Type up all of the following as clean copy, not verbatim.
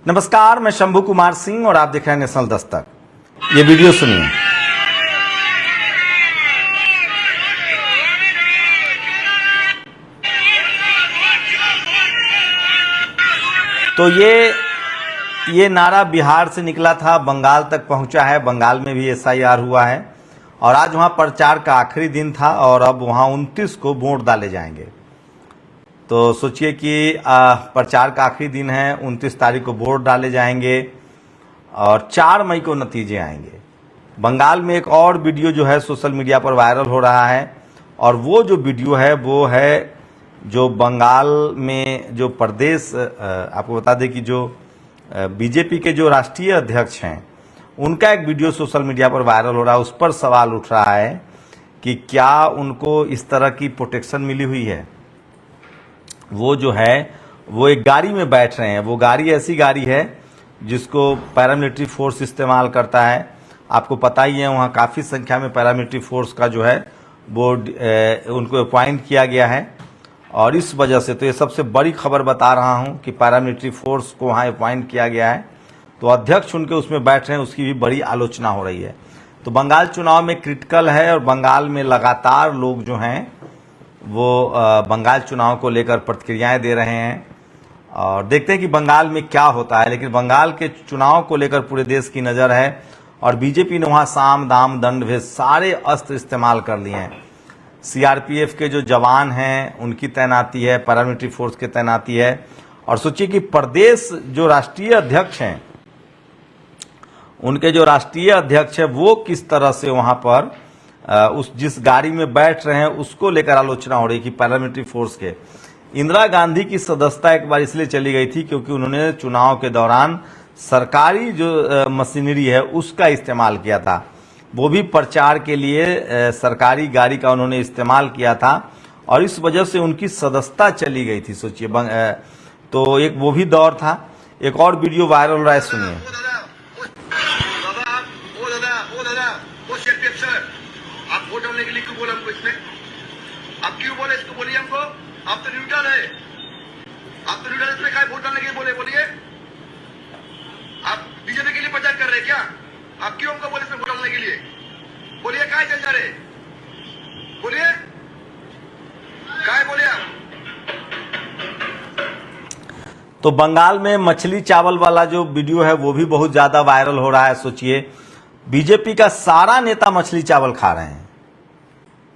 नमस्कार, मैं शंभू कुमार सिंह और आप देख रहे हैं नेशनल दस्तक। ये वीडियो सुनिए। तो ये नारा बिहार से निकला था, बंगाल तक पहुंचा है। बंगाल में भी SIR हुआ है और आज वहां प्रचार का आखिरी दिन था और अब वहां 29 को वोट डाले जाएंगे। तो सोचिए कि प्रचार का आखिरी दिन है, 29 तारीख को वोट डाले जाएंगे और 4 मई को नतीजे आएंगे। बंगाल में एक और वीडियो जो है सोशल मीडिया पर वायरल हो रहा है और वो जो वीडियो है वो है जो बंगाल में जो प्रदेश, आपको बता दें कि जो बीजेपी के जो राष्ट्रीय अध्यक्ष हैं उनका एक वीडियो सोशल मीडिया पर वायरल हो रहा है। उस पर सवाल उठ रहा है कि क्या उनको इस तरह की प्रोटेक्शन मिली हुई है। वो जो है वो एक गाड़ी में बैठ रहे हैं। वो गाड़ी ऐसी गाड़ी है जिसको पैरामिलिट्री फोर्स इस्तेमाल करता है। आपको पता ही है वहाँ काफ़ी संख्या में पैरामिलिट्री फोर्स का जो है वो उनको अपॉइंट किया गया है और इस वजह से तो ये सबसे बड़ी खबर बता रहा हूँ कि पैरामिलिट्री फोर्स को वहाँ अपॉइंट किया गया है। तो अध्यक्ष उनके उसमें बैठ रहे हैं, उसकी भी बड़ी आलोचना हो रही है। तो बंगाल चुनाव में क्रिटिकल है और बंगाल में लगातार लोग जो हैं वो बंगाल चुनाव को लेकर प्रतिक्रियाएं दे रहे हैं और देखते हैं कि बंगाल में क्या होता है। लेकिन बंगाल के चुनाव को लेकर पूरे देश की नज़र है और बीजेपी ने वहाँ साम दाम दंड भेद सारे अस्त्र इस्तेमाल कर लिए हैं। CRPF के जो जवान हैं उनकी तैनाती है, पैरामिलिट्री फोर्स की तैनाती है और सोचिए कि प्रदेश जो राष्ट्रीय अध्यक्ष हैं उनके जो राष्ट्रीय अध्यक्ष है वो किस तरह से वहाँ पर उस जिस गाड़ी में बैठ रहे हैं उसको लेकर आलोचना हो रही कि पैरामिलिट्री फोर्स के। इंदिरा गांधी की सदस्यता एक बार इसलिए चली गई थी क्योंकि उन्होंने चुनाव के दौरान सरकारी जो मशीनरी है उसका इस्तेमाल किया था। वो भी प्रचार के लिए सरकारी गाड़ी का उन्होंने इस्तेमाल किया था और इस वजह से उनकी सदस्यता चली गई थी। सोचिए, तो एक वो भी दौर था। एक और वीडियो वायरल हो रहा है, सुनिए। आप वोट डालने के लिए क्यों बोला हमको इसमें? आप क्यों बोले इसको? बोलिए हमको। आप तो न्यूट्रल है, आप तो न्यूट्रल। इसमें क्या वोट डालने के लिए बोले? बोलिए। आप बीजेपी के लिए प्रचार कर रहे हैं क्या? आप क्यों हमको बोले इसमें वोट डालने के लिए? बोलिए, क्या चल जा रहे? बोलिए, क्या बोले आप? तो बंगाल में मछली चावल वाला जो वीडियो है वो भी बहुत ज्यादा वायरल हो रहा है। सोचिए, बीजेपी का सारा नेता मछली चावल खा रहे हैं।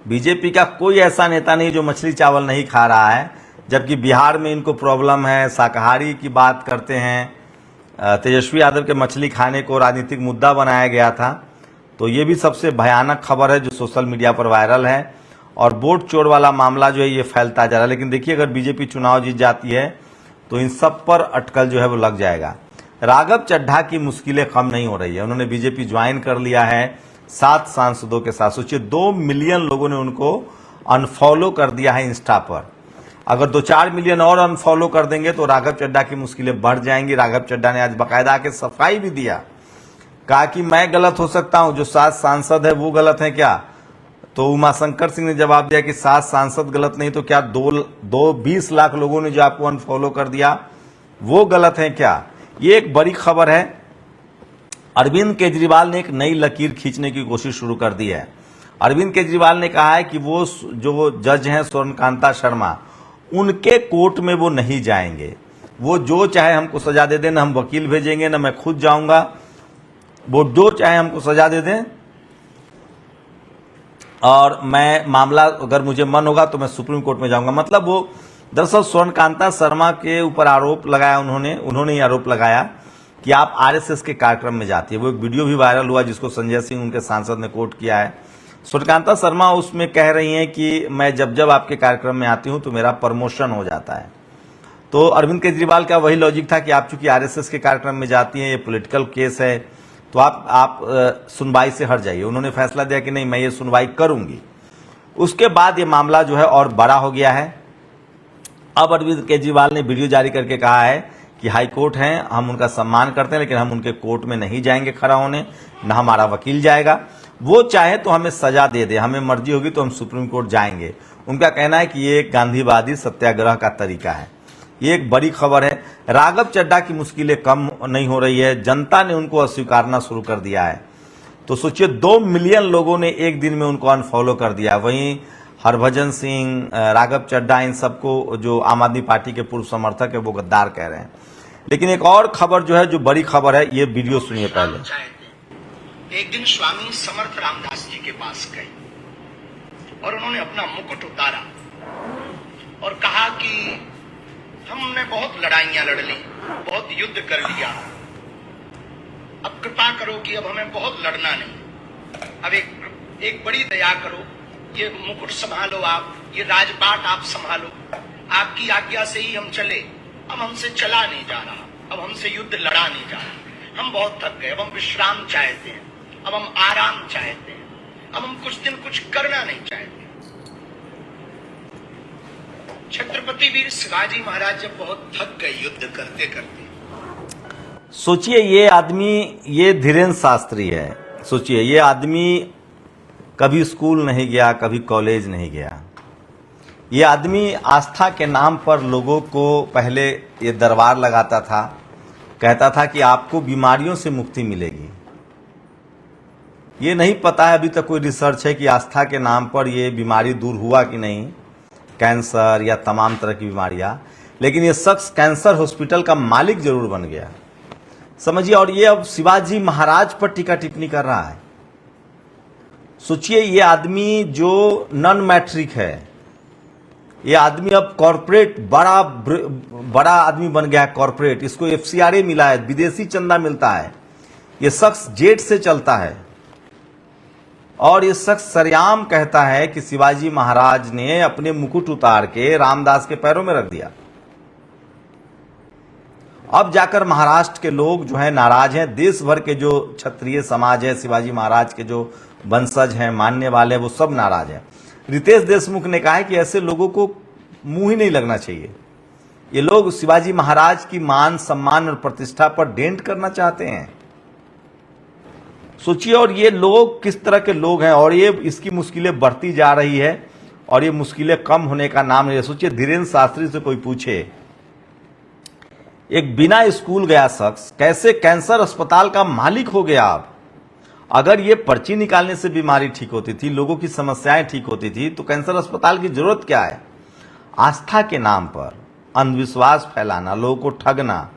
बीजेपी का कोई ऐसा नेता नहीं जो मछली चावल नहीं खा रहा है, जबकि बिहार में इनको प्रॉब्लम है। शाकाहारी की बात करते हैं। तेजस्वी यादव के मछली खाने को राजनीतिक मुद्दा बनाया गया था। तो ये भी सबसे भयानक खबर है जो सोशल मीडिया पर वायरल है और वोट चोर वाला मामला जो है ये फैलता जा रहा है। लेकिन देखिए, अगर बीजेपी चुनाव जीत जाती है तो इन सब पर अटकल जो है वो लग जाएगा। राघव चड्ढा की मुश्किलें कम नहीं हो रही है। उन्होंने बीजेपी ज्वाइन कर लिया है 7 सांसदों के साथ। सोचिए, 2 मिलियन लोगों ने उनको अनफॉलो कर दिया है इंस्टा पर। अगर 2-4 मिलियन और अनफॉलो कर देंगे तो राघव चड्ढा की मुश्किलें बढ़ जाएंगी। राघव चड्ढा ने आज बाकायदा आके सफाई भी दिया, कहा कि मैं गलत हो सकता हूं, जो 7 सांसद है वो गलत है क्या? तो उमाशंकर सिंह ने जवाब दिया कि 7 सांसद गलत नहीं तो क्या 20 लाख लोगों ने जो आपको अनफॉलो कर दिया वो गलत है क्या? ये एक बड़ी खबर है। अरविंद केजरीवाल ने एक नई लकीर खींचने की कोशिश शुरू कर दी है। अरविंद केजरीवाल ने कहा है कि वो जो जज हैं स्वर्णकांता शर्मा, उनके कोर्ट में वो नहीं जाएंगे। वो जो चाहे हमको सजा दे दें, ना हम वकील भेजेंगे ना मैं खुद जाऊंगा। वो जो चाहे हमको सजा दे दें और मैं मामला अगर मुझे मन होगा तो मैं सुप्रीम कोर्ट में जाऊंगा। मतलब वो दरअसल स्वर्णकांता शर्मा के ऊपर आरोप लगाया उन्होंने ही आरोप लगाया कि आप RSS के कार्यक्रम में जाती है। वो एक वीडियो भी वायरल हुआ जिसको संजय सिंह उनके सांसद ने कोट किया है। स्वर्णकांता शर्मा उसमें कह रही हैं कि मैं जब आपके कार्यक्रम में आती हूं तो मेरा प्रमोशन हो जाता है। तो अरविंद केजरीवाल का वही लॉजिक था कि आप चूंकि RSS के कार्यक्रम में जाती हैं, ये पॉलिटिकल केस है, तो आप सुनवाई से हट जाइए। उन्होंने फैसला दिया कि नहीं, मैं ये सुनवाई करूंगी। उसके बाद ये मामला जो है और बड़ा हो गया है। अब अरविंद केजरीवाल ने वीडियो जारी करके कहा है कि हाई कोर्ट हैं, हम उनका सम्मान करते हैं, लेकिन हम उनके कोर्ट में नहीं जाएंगे खड़ा होने, ना हमारा वकील जाएगा। वो चाहे तो हमें सजा दे दे, हमें मर्जी होगी तो हम सुप्रीम कोर्ट जाएंगे। उनका कहना है कि ये एक गांधीवादी सत्याग्रह का तरीका है। ये एक बड़ी खबर है। राघव चड्ढा की मुश्किलें कम नहीं हो रही है, जनता ने उनको अस्वीकारना शुरू कर दिया है। तो सोचिए 2 मिलियन लोगों ने एक दिन में उनको अनफॉलो कर दिया। वहीं हरभजन सिंह, राघव चड्ढा, इन सबको जो आम आदमी पार्टी के पूर्व समर्थक है वो गद्दार कह रहे हैं। लेकिन एक और खबर जो है, जो बड़ी खबर है, ये वीडियो सुनिए पहले। एक दिन स्वामी समर्थ रामदास जी के पास गए और उन्होंने अपना मुकुट उतारा और कहा कि हमने बहुत लड़ाइयां लड़ ली, बहुत युद्ध कर लिया, अब कृपा करो कि अब हमें बहुत लड़ना नहीं, अब एक बड़ी दया करो, ये मुकुट संभालो, आप ये राजपाट आप संभालो, आपकी आज्ञा से ही हम चले, अब हमसे चला नहीं जा रहा, अब हमसे युद्ध लड़ा नहीं जा रहा, हम बहुत थक गए, अब हम विश्राम चाहते हैं, अब हम आराम चाहते हैं, अब हम कुछ दिन कुछ करना नहीं चाहते। छत्रपति वीर शिवाजी महाराज जब बहुत थक गए युद्ध करते करते, सोचिए ये आदमी, ये धीरेन्द्र शास्त्री है। सोचिए ये आदमी कभी स्कूल नहीं गया, कभी कॉलेज नहीं गया। ये आदमी आस्था के नाम पर लोगों को पहले ये दरबार लगाता था, कहता था कि आपको बीमारियों से मुक्ति मिलेगी। ये नहीं पता है, अभी तक कोई रिसर्च है कि आस्था के नाम पर ये बीमारी दूर हुआ कि नहीं, कैंसर या तमाम तरह की बीमारियां। लेकिन ये शख्स कैंसर हॉस्पिटल का मालिक जरूर बन गया, समझिए। और ये अब शिवाजी महाराज पर टीका टिप्पणी कर रहा है। सोचिए ये आदमी जो नॉन मैट्रिक है, ये आदमी अब कॉर्पोरेट बड़ा आदमी बन गया है, कॉर्पोरेट। इसको FCRA मिला है, विदेशी चंदा मिलता है। ये शख्स जेट से चलता है और ये शख्स सरेआम कहता है कि शिवाजी महाराज ने अपने मुकुट उतार के रामदास के पैरों में रख दिया। अब जाकर महाराष्ट्र के लोग जो है नाराज हैं। देश भर के जो क्षत्रिय समाज है, शिवाजी महाराज के जो वंशज हैं, मानने वाले, वो सब नाराज हैं। रितेश देशमुख ने कहा है कि ऐसे लोगों को मुंह ही नहीं लगना चाहिए। ये लोग शिवाजी महाराज की मान, सम्मान और प्रतिष्ठा पर डेंट करना चाहते हैं। सोचिए, और ये लोग किस तरह के लोग हैं, और ये इसकी मुश्किलें बढ़ती जा रही है और ये मुश्किलें कम होने का नाम नहीं। सोचिए धीरेन्द्र शास्त्री से कोई पूछे, एक बिना स्कूल गया शख्स कैसे कैंसर अस्पताल का मालिक हो गया। आप अगर ये पर्ची निकालने से बीमारी ठीक होती थी, लोगों की समस्याएं ठीक होती थी, तो कैंसर अस्पताल की जरूरत क्या है। आस्था के नाम पर अंधविश्वास फैलाना, लोगों को ठगना।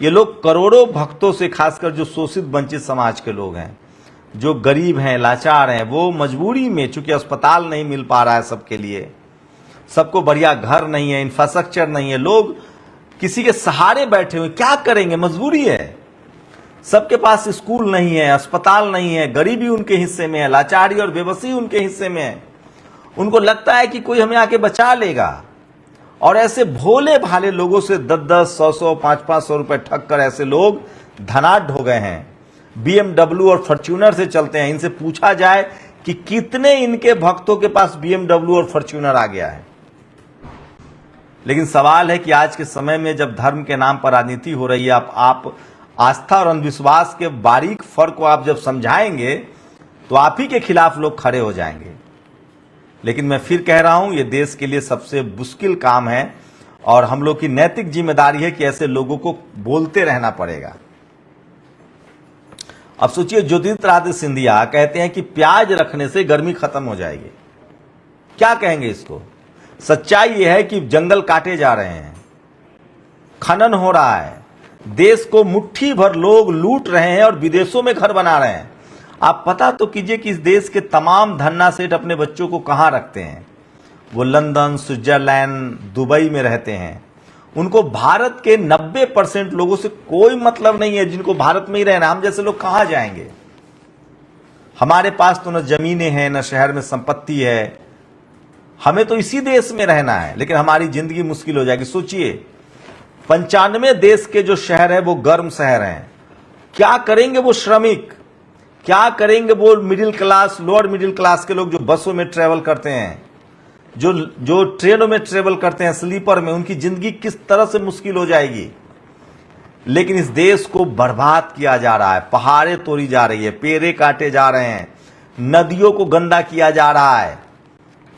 ये लोग करोड़ों भक्तों से, खासकर जो शोषित वंचित समाज के लोग हैं, जो गरीब हैं, लाचार हैं, वो मजबूरी में, चूंकि अस्पताल नहीं मिल पा रहा है सबके लिए, सबको बढ़िया घर नहीं है, इंफ्रास्ट्रक्चर नहीं है, लोग किसी के सहारे बैठे हुए, क्या करेंगे, मजबूरी है। सबके पास स्कूल नहीं है, अस्पताल नहीं है, गरीबी उनके हिस्से में है, लाचारी और बेबसी उनके हिस्से में है। उनको लगता है कि कोई हमें आके बचा लेगा, और ऐसे भोले भाले लोगों से 10-10, 100-100, 500-500 रुपए ठग कर ऐसे लोग धनाढ्य हो गए हैं। BMW और फॉर्च्यूनर से चलते हैं। इनसे पूछा जाए कि कितने इनके भक्तों के पास BMW और फॉर्च्यूनर आ गया है। लेकिन सवाल है कि आज के समय में जब धर्म के नाम पर राजनीति हो रही है, आप आस्था और अंधविश्वास के बारीक फर्क को आप जब समझाएंगे तो आप ही के खिलाफ लोग खड़े हो जाएंगे। लेकिन मैं फिर कह रहा हूं, ये देश के लिए सबसे मुश्किल काम है और हम लोग की नैतिक जिम्मेदारी है कि ऐसे लोगों को बोलते रहना पड़ेगा। अब सोचिए ज्योतिरादित्य सिंधिया कहते हैं कि प्याज रखने से गर्मी खत्म हो जाएगी। क्या कहेंगे इसको। सच्चाई यह है कि जंगल काटे जा रहे हैं, खनन हो रहा है, देश को मुट्ठी भर लोग लूट रहे हैं और विदेशों में घर बना रहे हैं। आप पता तो कीजिए कि इस देश के तमाम धन्ना सेठ अपने बच्चों को कहां रखते हैं। वो लंदन, स्विट्जरलैंड, दुबई में रहते हैं। उनको भारत के 90% लोगों से कोई मतलब नहीं है, जिनको भारत में ही रहना। हम जैसे लोग कहां जाएंगे। हमारे पास तो न जमीनें हैं, न शहर में संपत्ति है, हमें तो इसी देश में रहना है, लेकिन हमारी जिंदगी मुश्किल हो जाएगी। सोचिए 95 देश के जो शहर है वो गर्म शहर हैं। क्या करेंगे वो श्रमिक, क्या करेंगे वो middle class, lower middle class के लोग जो बसों में ट्रेवल करते हैं, जो ट्रेनों में ट्रेवल करते हैं, स्लीपर में, उनकी जिंदगी किस तरह से मुश्किल हो जाएगी। लेकिन इस देश को बर्बाद किया जा रहा है, पहाड़ें तोड़ी जा रही है, पेड़े काटे जा रहे हैं, नदियों को गंदा किया जा रहा है।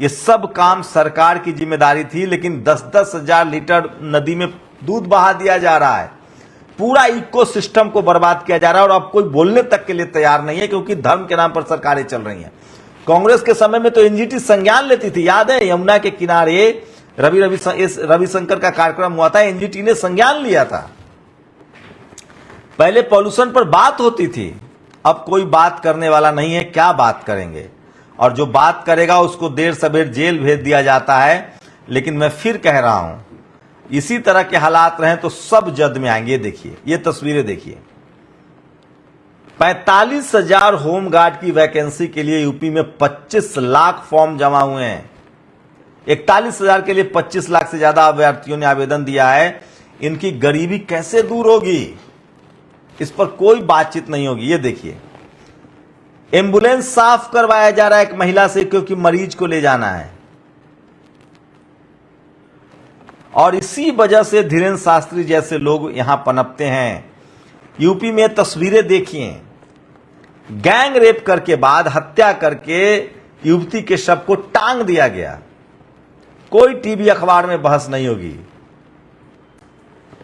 ये सब काम सरकार की जिम्मेदारी थी, लेकिन 10-10 हजार लीटर नदी में दूध बहा दिया जा रहा है, पूरा इकोसिस्टम को बर्बाद किया जा रहा है, और अब कोई बोलने तक के लिए तैयार नहीं है, क्योंकि धर्म के नाम पर सरकारें चल रही हैं। कांग्रेस के समय में तो एनजीटी संज्ञान लेती थी, याद है, यमुना के किनारे रविशंकर का कार्यक्रम हुआ था, एनजीटी ने संज्ञान लिया था। पहले पॉल्यूशन पर बात होती थी, अब कोई बात करने वाला नहीं है, क्या बात करेंगे, और जो बात करेगा उसको देर सवेर जेल भेज दिया जाता है। लेकिन मैं फिर कह रहा हूं, इसी तरह के हालात रहें तो सब जद में आएंगे। देखिए, ये तस्वीरें देखिए, 45,000 होमगार्ड की वैकेंसी के लिए यूपी में 25 लाख फॉर्म जमा हुए हैं। 41,000 के लिए 25 लाख से ज्यादा अभ्यर्थियों ने आवेदन दिया है। इनकी गरीबी कैसे दूर होगी, इस पर कोई बातचीत नहीं होगी। ये देखिए, एम्बुलेंस साफ करवाया जा रहा है एक महिला से, क्योंकि मरीज को ले जाना है। और इसी वजह से धीरेन्द्र शास्त्री जैसे लोग यहां पनपते हैं। यूपी में तस्वीरें देखिए, गैंग रेप करके बाद हत्या करके युवती के शव को टांग दिया गया। कोई टीवी अखबार में बहस नहीं होगी।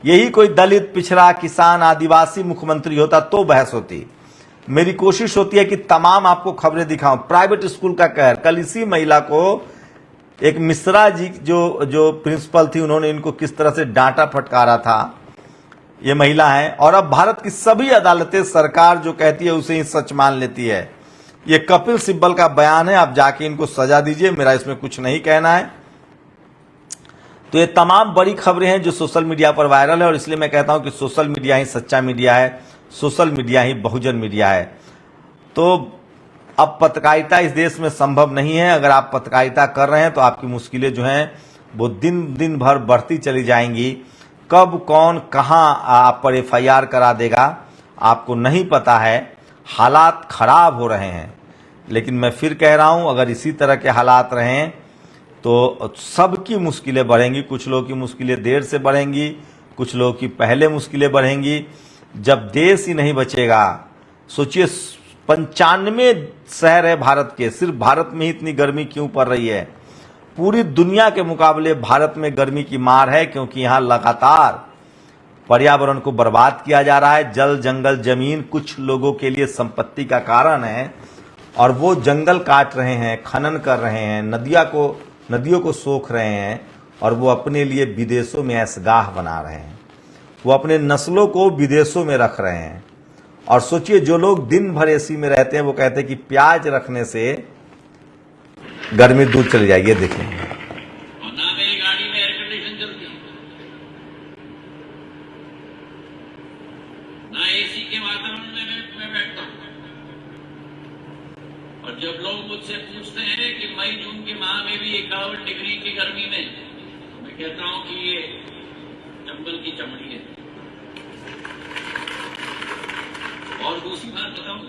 यही कोई दलित, पिछड़ा, किसान, आदिवासी मुख्यमंत्री होता तो बहस होती। मेरी कोशिश होती है कि तमाम आपको खबरें दिखाऊं। प्राइवेट स्कूल का कहर, कल इसी महिला को एक मिश्रा जी जो प्रिंसिपल थी, उन्होंने इनको किस तरह से डांटा फटकारा था। ये महिला है, और अब भारत की सभी अदालतें सरकार जो कहती है उसे ही सच मान लेती है। ये कपिल सिब्बल का बयान है, आप जाके इनको सजा दीजिए, मेरा इसमें कुछ नहीं कहना है। तो ये तमाम बड़ी खबरें हैं जो सोशल मीडिया पर वायरल है, और इसलिए मैं कहता हूं कि सोशल मीडिया ही सच्चा मीडिया है, सोशल मीडिया ही बहुजन मीडिया है। तो अब पत्रकारिता इस देश में संभव नहीं है। अगर आप पत्रकारिता कर रहे हैं तो आपकी मुश्किलें जो हैं वो दिन भर बढ़ती चली जाएंगी। कब कौन कहां आप पर FIR करा देगा आपको नहीं पता है। हालात खराब हो रहे हैं, लेकिन मैं फिर कह रहा हूं, अगर इसी तरह के हालात रहें तो सबकी मुश्किलें बढ़ेंगी। कुछ लोगों की मुश्किलें देर से बढ़ेंगी, कुछ लोगों की पहले मुश्किलें बढ़ेंगी। जब देश ही नहीं बचेगा, सोचिए 95 शहर है भारत के, सिर्फ भारत में ही इतनी गर्मी क्यों पड़ रही है। पूरी दुनिया के मुकाबले भारत में गर्मी की मार है, क्योंकि यहाँ लगातार पर्यावरण को बर्बाद किया जा रहा है। जल, जंगल, जमीन कुछ लोगों के लिए संपत्ति का कारण है, और वो जंगल काट रहे हैं, खनन कर रहे हैं, नदियों को सोख रहे हैं, और वो अपने लिए विदेशों में ऐशगाह बना रहे हैं। वो अपने नस्लों को विदेशों में रख रहे हैं। और सोचिए, जो लोग दिन भर एसी में रहते हैं वो कहते हैं कि प्याज रखने से गर्मी दूर चली जाएगी। देखिए, और ना मेरी गाड़ी में एयर कंडीशन चलती, ना एसी के वातावरण में मैं बैठता हूं। और जब लोग मुझसे पूछते हैं कि मई जून के माह में भी 51 डिग्री की गर्मी में, तो मैं कहता हूं कि ये जंगल की चमड़ी है। और दूसरी बात बताऊं,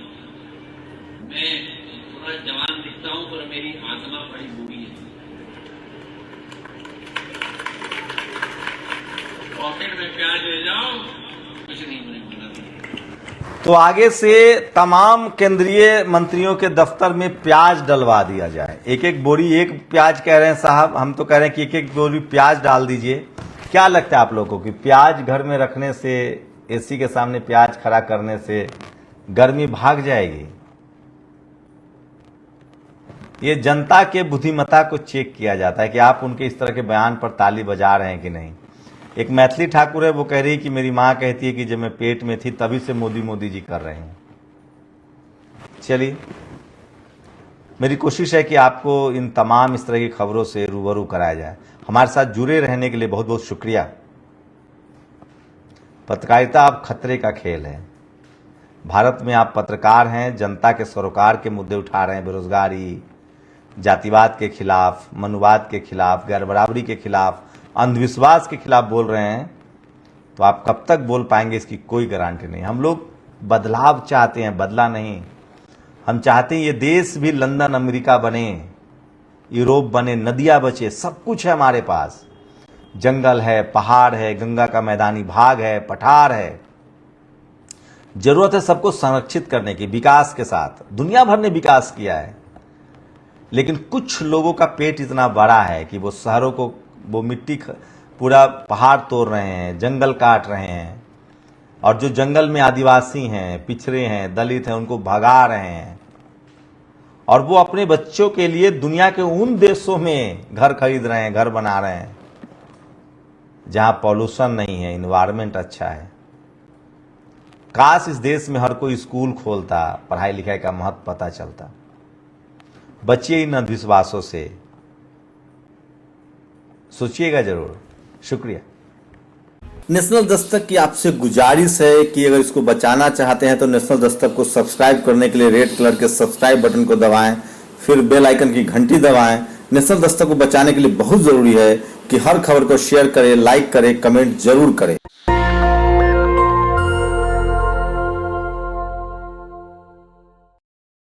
मैं थोड़ा जवान दिखता हूं पर मेरी आत्मा बड़ी बूढ़ी है। पॉकेट में प्याज ले जाओ, कुछ नहीं होने वाला। तो आगे से तमाम केंद्रीय मंत्रियों के दफ्तर में प्याज डलवा दिया जाए। एक बोरी, एक प्याज कह रहे हैं साहब, हम तो कह रहे हैं कि एक बोरी प्याज डाल दीजिए। क्या लगता है आप लोगों को कि प्याज घर में रखने से, एसी के सामने प्याज खड़ा करने से गर्मी भाग जाएगी? ये जनता के बुद्धिमत्ता को चेक किया जाता है कि आप उनके इस तरह के बयान पर ताली बजा रहे हैं कि नहीं। एक मैथिली ठाकुर है, वो कह रही है कि मेरी माँ कहती है कि जब मैं पेट में थी तभी से मोदी जी कर रहे हैं। चलिए, मेरी कोशिश है कि आपको इन तमाम इस तरह की खबरों से रूबरू कराया जाए। हमारे साथ जुड़े रहने के लिए बहुत बहुत शुक्रिया। पत्रकारिता अब खतरे का खेल है। भारत में आप पत्रकार हैं, जनता के सरोकार के मुद्दे उठा रहे हैं, बेरोजगारी, जातिवाद के खिलाफ, मनुवाद के खिलाफ, गैर बराबरी के खिलाफ, अंधविश्वास के खिलाफ बोल रहे हैं, तो आप कब तक बोल पाएंगे इसकी कोई गारंटी नहीं। हम लोग बदलाव चाहते हैं, बदला नहीं। हम चाहते हैं ये देश भी लंदन अमेरिका बने, यूरोप बने, नदियां बचे, सब कुछ है हमारे पास। जंगल है, पहाड़ है, गंगा का मैदानी भाग है, पठार है। जरूरत है सबको संरक्षित करने की, विकास के साथ। दुनिया भर ने विकास किया है, लेकिन कुछ लोगों का पेट इतना बड़ा है कि वो शहरों को, वो पूरा पहाड़ तोड़ रहे हैं, जंगल काट रहे हैं, और जो जंगल में आदिवासी हैं, पिछड़े हैं, दलित हैं, उनको भगा रहे हैं, और वो अपने बच्चों के लिए दुनिया के उन देशों में घर खरीद रहे हैं, घर बना रहे हैं जहां पॉल्यूशन नहीं है, इन्वायरमेंट अच्छा है। काश इस देश में हर कोई स्कूल खोलता, पढ़ाई लिखाई का महत्व पता चलता। बचिए इन अंधविश्वासों से, सोचिएगा जरूर। शुक्रिया। नेशनल दस्तक की आपसे गुजारिश है कि अगर इसको बचाना चाहते हैं तो नेशनल दस्तक को सब्सक्राइब करने के लिए रेड कलर के सब्सक्राइब बटन को दबाएं, फिर बेल आइकन की घंटी दबाएं। नेशनल दस्तक को बचाने के लिए बहुत जरूरी है कि हर खबर को शेयर करें, लाइक करें, कमेंट जरूर करें।